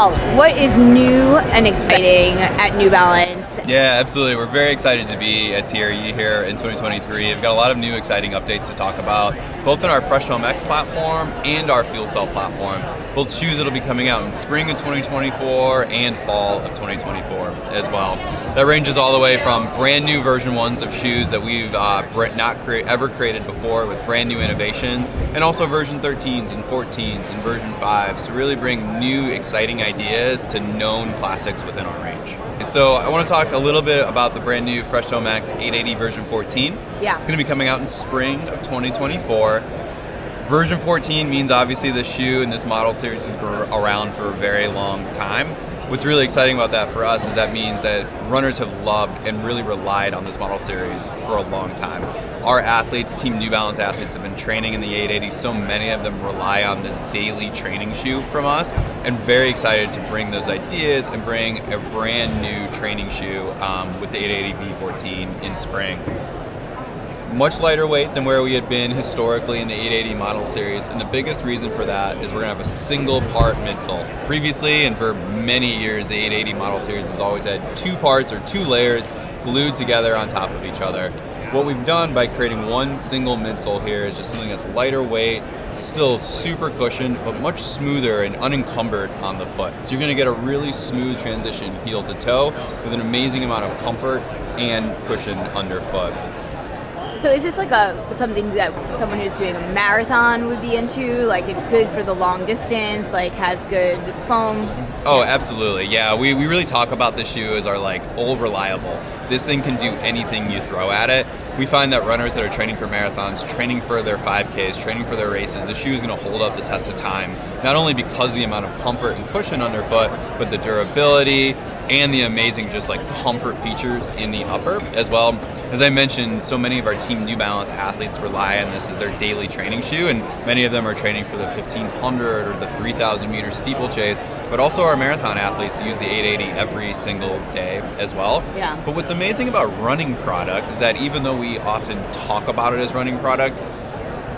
Paul, what is new and exciting at New Balance? Yeah, absolutely. We're very excited to be at TRE here in 2023. We've got a lot of new exciting updates to talk about, both in our Fresh Foam X platform and our FuelCell platform. Both shoes that'll be coming out in spring of 2024 and fall of 2024 as well. That ranges all the way from brand new version 1s of shoes that we've ever created before with brand new innovations, and also version 13s and 14s and version 5s to really bring new exciting ideas to known classics within our range. So I want to talk a little bit about the brand new Fresh Foam X 880 version 14. Yeah. It's going to be coming out in spring of 2024. Version 14 means obviously this shoe and this model series has been around for a very long time. What's really exciting about that for us is that means that runners have loved and really relied on this model series for a long time. Our athletes, Team New Balance athletes, have been training in the 880. So many of them rely on this daily training shoe from us, and very excited to bring those ideas and bring a brand new training shoe with the 880 V14 in spring. Much lighter weight than where we had been historically in the 880 model series, and the biggest reason for that is we're going to have a single part midsole. Previously, and for many years, the 880 model series has always had two parts or two layers glued together on top of each other. What we've done by creating one single midsole here is just something that's lighter weight, still super cushioned, but much smoother and unencumbered on the foot. So you're going to get a really smooth transition heel to toe with an amazing amount of comfort and cushion underfoot. So is this like something that someone who's doing a marathon would be into? Like it's good for the long distance, like has good foam? Oh, absolutely. Yeah, we really talk about this shoe as our old reliable. This thing can do anything you throw at it. We find that runners that are training for marathons, training for their 5Ks, training for their races, the shoe is going to hold up the test of time, not only because of the amount of comfort and cushion underfoot, but the durability and the amazing just comfort features in the upper as well. As I mentioned, so many of our Team New Balance athletes rely on this as their daily training shoe, and many of them are training for the 1500 or the 3000 meter steeplechase, but also our marathon athletes use the 880 every single day as well. Yeah. But what's amazing about running product is that even though we often talk about it as running product,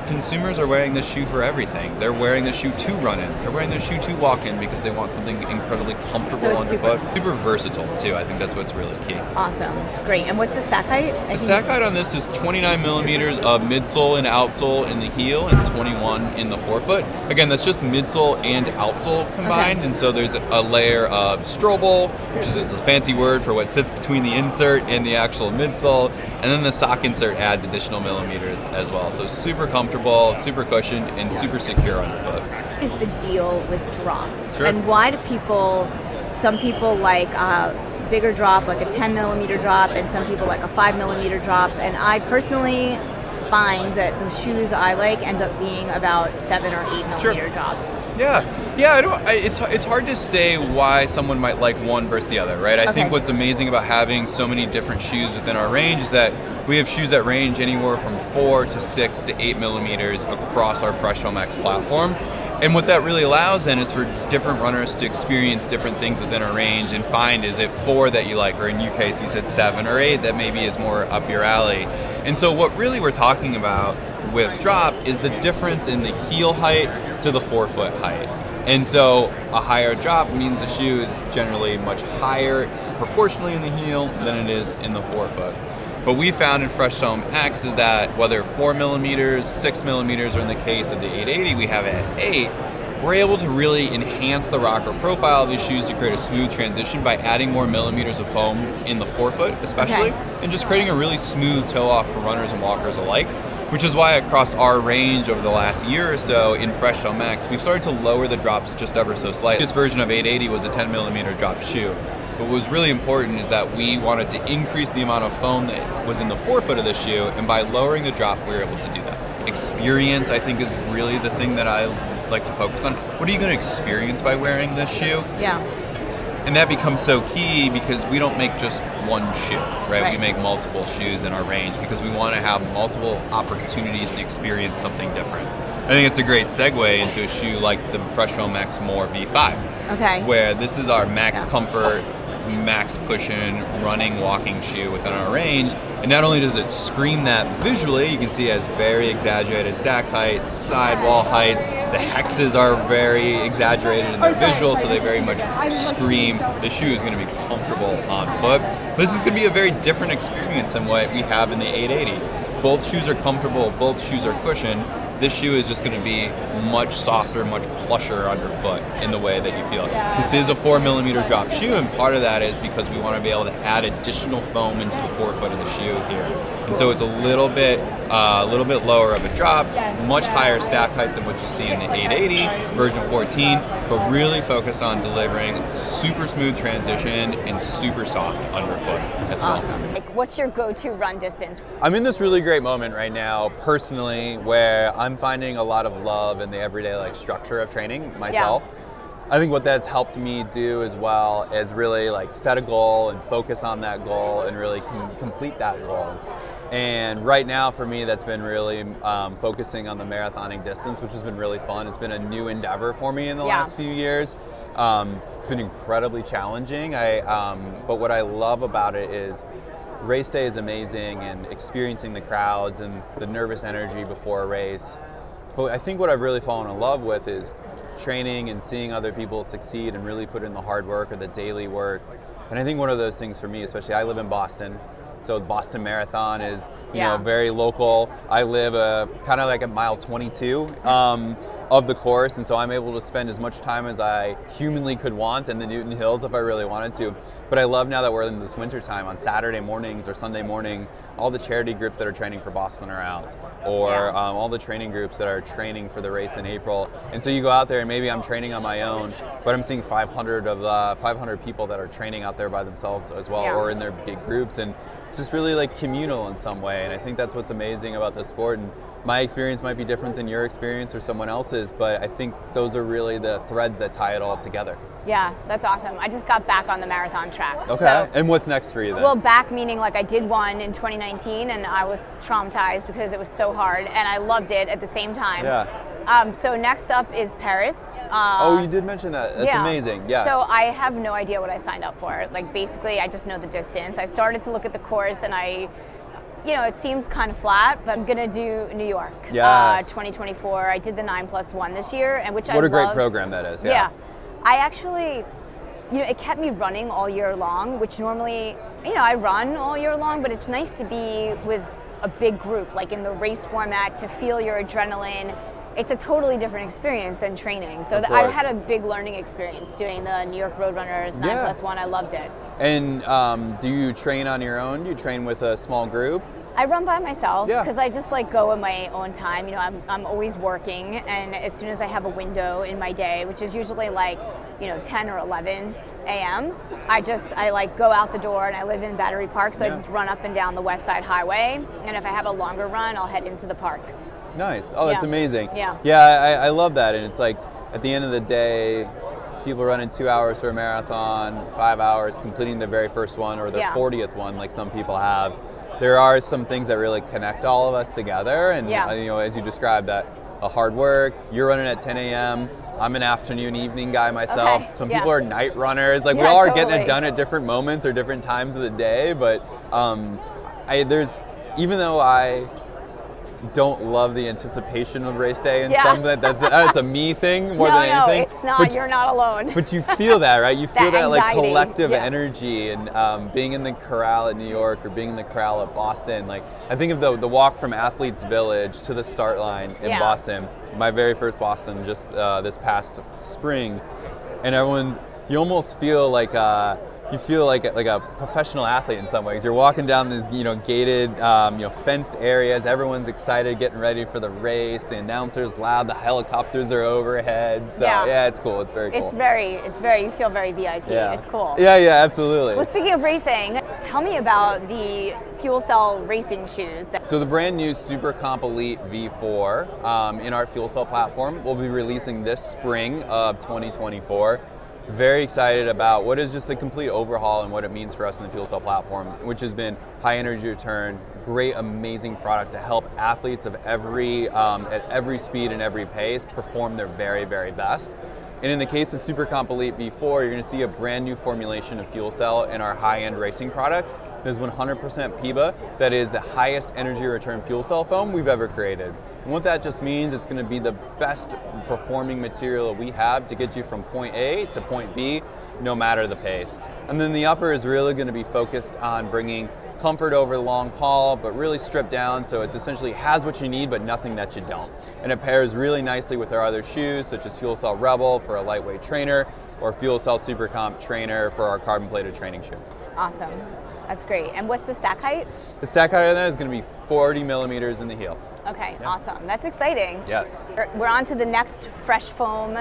consumers are wearing this shoe for everything. They're wearing this shoe to run in. They're wearing this shoe to walk in because they want something incredibly comfortable underfoot. Super versatile too. I think that's what's really key. Awesome. Great. And what's the stack height? The stack height on this is 29 millimeters of midsole and outsole in the heel and 21 in the forefoot. Again, that's just midsole and outsole combined. Okay. And so there's a layer of strobel, which is a fancy word for what sits between the insert and the actual midsole. And then the sock insert adds additional millimeters as well. So super comfortable, super cushioned, and super secure underfoot. What is the deal with drops? Sure. And why do some people like a bigger drop, like a 10 millimeter drop, and some people like a 5 millimeter drop? And I personally find that the shoes I like end up being about 7 or 8 millimeter drop. Yeah. It's hard to say why someone might like one versus the other, right? I think what's amazing about having so many different shoes within our range is that we have shoes that range anywhere from 4 to 6 to 8 millimeters across our Fresh Foam X platform. And what that really allows then is for different runners to experience different things within our range and find, is it 4 that you like, or in your case you said 7 or 8 that maybe is more up your alley. And so what really we're talking about with drop is the difference in the heel height to the forefoot height. And so a higher drop means the shoe is generally much higher proportionally in the heel than it is in the forefoot. What we found in Fresh Foam X is that whether 4 millimeters, 6 millimeters, or in the case of the 880 we have it at 8, we're able to really enhance the rocker profile of these shoes to create a smooth transition by adding more millimeters of foam in the forefoot especially, and just creating a really smooth toe off for runners and walkers alike, which is why across our range over the last year or so in Fresh Foam X, we've started to lower the drops just ever so slightly. This version of 880 was a 10 millimeter drop shoe. But what was really important is that we wanted to increase the amount of foam that was in the forefoot of the shoe, and by lowering the drop, we were able to do that. Experience, I think, is really the thing that I like to focus on. What are you going to experience by wearing this shoe? Yeah. And that becomes so key because we don't make just one shoe, right? We make multiple shoes in our range because we want to have multiple opportunities to experience something different. I think it's a great segue into a shoe like the Fresh Foam X More V5, where this is our max comfort, max cushion running walking shoe within our range, And not only does it scream that visually, you can see it has very exaggerated sack heights, sidewall heights. The hexes are very exaggerated in their visual, so they very much scream the shoe is going to be comfortable on foot. But this is going to be a very different experience than what we have in the 880. Both shoes are comfortable, both shoes are cushioned. This shoe is just going to be much softer, much plusher underfoot in the way that you feel. This is a 4mm drop shoe, and part of that is because we want to be able to add additional foam into the forefoot of the shoe here. And so it's a little bit lower of a drop, much higher stack height than what you see in the 880 version 14, but really focused on delivering super smooth transition and super soft underfoot as well. Awesome. Like, what's your go-to run distance? I'm in this really great moment right now, personally, where I'm finding a lot of love in the everyday structure of training myself. I think what that's helped me do as well is really set a goal and focus on that goal and really complete that goal. And right now for me, that's been really focusing on the marathoning distance, which has been really fun. It's been a new endeavor for me in the last few years. It's been incredibly challenging. But what I love about it is race day is amazing, and experiencing the crowds and the nervous energy before a race. But I think what I've really fallen in love with is training and seeing other people succeed and really put in the hard work or the daily work. And I think one of those things for me, especially, I live in Boston, so the Boston Marathon is very local. I live kind of at mile 22 of the course, and so I'm able to spend as much time as I humanly could want in the Newton Hills if I really wanted to. But I love now that we're in this winter time, on Saturday mornings or Sunday mornings, all the charity groups that are training for Boston are out, or all the training groups that are training for the race in April. And so you go out there, and maybe I'm training on my own, but I'm seeing 500 people that are training out there by themselves as well, or in their big groups, and it's just really communal in some way. And I think that's what's amazing about the sport. And my experience might be different than your experience or someone else's, but I think those are really the threads that tie it all together. Yeah, that's awesome. I just got back on the marathon track. Okay, so, and what's next for you then? Well, back meaning I did one in 2019, and I was traumatized because it was so hard, and I loved it at the same time. Yeah. So next up is Paris. Oh, you did mention that. That's amazing. Yeah. So I have no idea what I signed up for. Basically, I just know the distance. I started to look at the course, and it seems kind of flat, but I'm gonna do New York. Yes. 2024. I did the 9+1 this year, and which I loved. What a great program that is. Yeah. I actually, it kept me running all year long, which normally, I run all year long, but it's nice to be with a big group, in the race format, to feel your adrenaline. It's a totally different experience than training. So I had a big learning experience doing the New York Roadrunners 9+1. I loved it. And do you train on your own? Do you train with a small group? I run by myself because I just go at my own time. I'm always working, and as soon as I have a window in my day, which is usually 10 or 11 a.m., I go out the door, and I live in Battery Park, so I just run up and down the West Side Highway, and if I have a longer run, I'll head into the park. Nice. Oh, that's amazing. Yeah. Yeah, I love that, and it's at the end of the day, people running 2 hours for a marathon, 5 hours completing the very first one or the 40th one, like some people have. There are some things that really connect all of us together, and as you described, that hard work. You're running at 10 a.m. I'm an afternoon, evening guy myself. Some people are night runners. We all are getting it done at different moments or different times of the day. But even though I don't love the anticipation of race day and something that's a me thing more than anything. No, it's not. You're not alone. But you feel that, right? You feel that collective energy, and being in the corral at New York or being in the corral at Boston. I think of the walk from Athletes Village to the start line in Boston. My very first Boston just this past spring, and you almost feel like a professional athlete in some ways. You're walking down these gated fenced areas. Everyone's excited, getting ready for the race. The announcer's loud. The helicopters are overhead. So it's cool. It's very cool. It's very. You feel very VIP. Yeah. It's cool. Yeah, absolutely. Well, speaking of racing, tell me about the FuelCell racing shoes. So the brand new Supercomp Elite V4 in our FuelCell platform will be releasing this spring of 2024. Very excited about what is just a complete overhaul and what it means for us in the FuelCell platform, which has been high energy return, great, amazing product to help athletes of at every speed and every pace perform their very, very best. And in the case of Supercomp Elite V4, you're going to see a brand new formulation of FuelCell in our high-end racing product It is 100% PIBA. That is the highest energy return fuel cell foam we've ever created. And what that just means, it's going to be the best performing material we have to get you from point A to point B, no matter the pace. And then the upper is really going to be focused on bringing comfort over the long haul, but really stripped down, so it essentially has what you need but nothing that you don't. And it pairs really nicely with our other shoes, such as FuelCell Rebel for a lightweight trainer, or FuelCell Supercomp trainer for our carbon plated training shoe. Awesome. That's great. And what's the stack height? The stack height of that is going to be 40 millimeters in the heel. Okay, awesome. That's exciting. Yes. We're on to the next fresh foam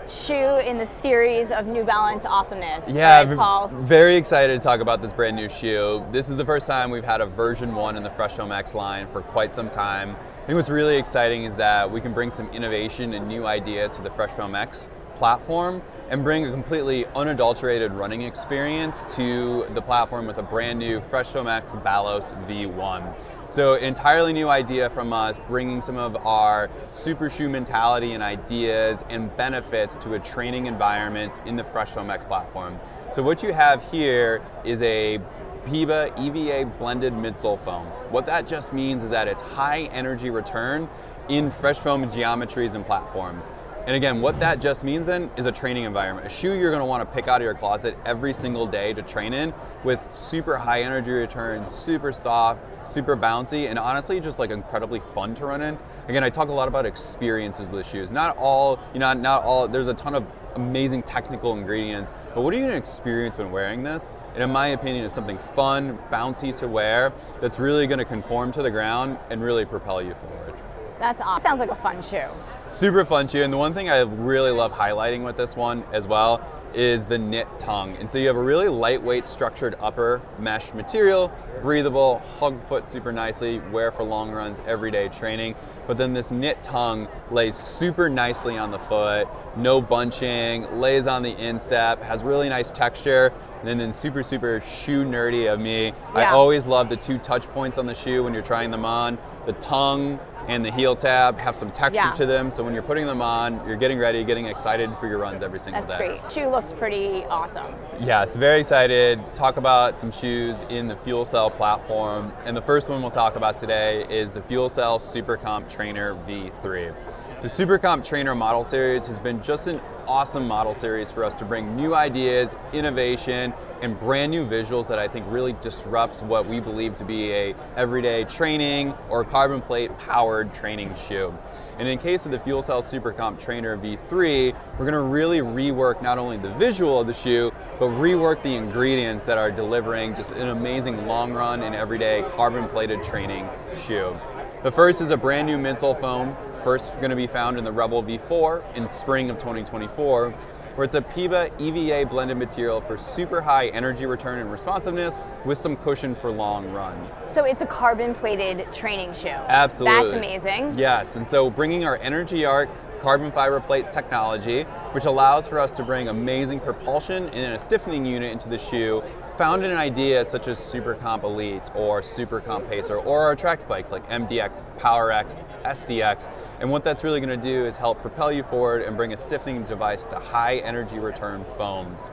shoe in the series of New Balance awesomeness. Yeah, right, Paul? Very excited to talk about this brand new shoe. This is the first time we've had a version 1 in the Fresh Foam X line for quite some time. I think what's really exciting is that we can bring some innovation and new ideas to the Fresh Foam X platform and bring a completely unadulterated running experience to the platform with a brand new Fresh Foam X Balos V1. So an entirely new idea from us, bringing some of our super shoe mentality and ideas and benefits to a training environment in the Fresh Foam X platform. So what you have here is a PIBA EVA blended midsole foam. What that just means is that it's high energy return in fresh foam geometries and platforms. And again, what that just means then is a training environment. A shoe you're going to want to pick out of your closet every single day to train in, with super high energy return, super soft, super bouncy, and honestly just like incredibly fun to run in. Again, I talk a lot about experiences with shoes. Not all, there's a ton of amazing technical ingredients, but what are you going to experience when wearing this? And in my opinion, it's something fun, bouncy to wear that's really going to conform to the ground and really propel you forward. That's awesome. Sounds like a fun shoe. Super fun shoe, and the one thing I really love highlighting with this one as well is the knit tongue. And so you have a really lightweight structured upper mesh material, breathable, hug foot super nicely, wear for long runs, everyday training. But then this knit tongue lays super nicely on the foot, no bunching, lays on the instep, has really nice texture. And then super shoe nerdy of me, I always love the 2 touch points on the shoe when you're trying them on. The tongue and the heel tab have some texture to them, so when you're putting them on, you're getting ready, getting excited for your runs every single day. That's great. Shoe looks pretty awesome. Yes, very excited. Talk about some shoes in the FuelCell platform, and the first one we'll talk about today is the FuelCell Supercomp Trainer V3. The Supercomp Trainer model series has been just an awesome model series for us to bring new ideas, innovation, and brand new visuals that I think really disrupts what we believe to be a everyday training or carbon plate powered training shoe. And in case of the FuelCell Supercomp Trainer V3, we're going to really rework not only the visual of the shoe, but rework the ingredients that are delivering just an amazing long run and everyday carbon plated training shoe. The first is a brand new midsole foam, first going to be found in the Rebel V4 in spring of 2024, where it's a PIBA EVA blended material for super high energy return and responsiveness with some cushion for long runs. So it's a carbon plated training shoe. Absolutely. That's amazing. Yes, and so bringing our Energy Arc carbon fiber plate technology, which allows for us to bring amazing propulsion and a stiffening unit into the shoe, found in ideas such as Supercomp Elite or Supercomp Pacer or our track spikes like MDX, PowerX, SDX. And what that's really going to do is help propel you forward and bring a stiffening device to high energy return foams.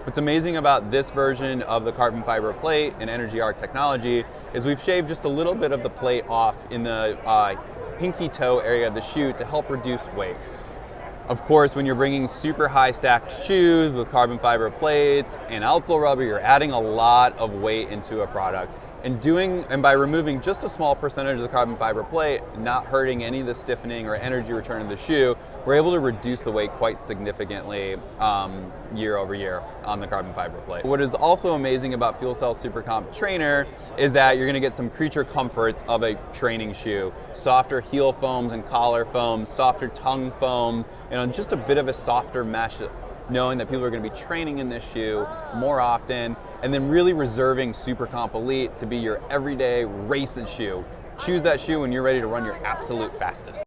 What's amazing about this version of the carbon fiber plate and Energy Arc technology is we've shaved just a little bit of the plate off in the pinky toe area of the shoe to help reduce weight. Of course, when you're bringing super high stacked shoes with carbon fiber plates and outsole rubber, you're adding a lot of weight into a product. And by removing just a small percentage of the carbon fiber plate, not hurting any of the stiffening or energy return of the shoe, we're able to reduce the weight quite significantly year over year on the carbon fiber plate. What is also amazing about FuelCell Supercomp Trainer is that you're going to get some creature comforts of a training shoe. Softer heel foams and collar foams, softer tongue foams, and just a bit of a softer mesh, knowing that people are going to be training in this shoe more often, and then really reserving Supercomp Elite to be your everyday racing shoe. Choose that shoe when you're ready to run your absolute fastest.